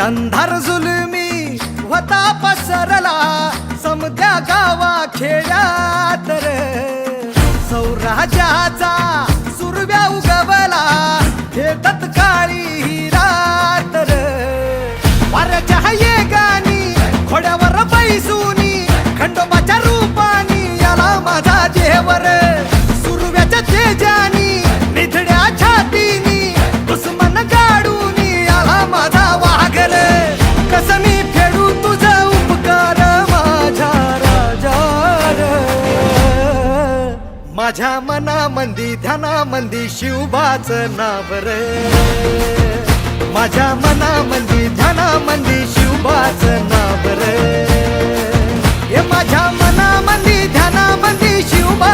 अंधार जुलमी होता पसरला समद्या गावा खेड्यात रे सौराजाचा सुरव्या उगवला हे तत्काळी ही रात रे वाऱ्याच्या येगानी घोड्यावर बैसूनी खंडोबाच्या रूपानी याला माझा देवर सुरव्याच्या तेजानी निधड्या छातीनी दुश्मन गाडूनी याला माझा वाघर कसं मी फेडू तुझा उपकार माझ्या राजा माझ्या मनामंदी ध्यानामंदी शिवबाचं नाव रे माझ्या मनामंदी ध्यानामंदी शिवबाचं नाव रे हे माझ्या मनामंदी ध्यानामंदी शिवबा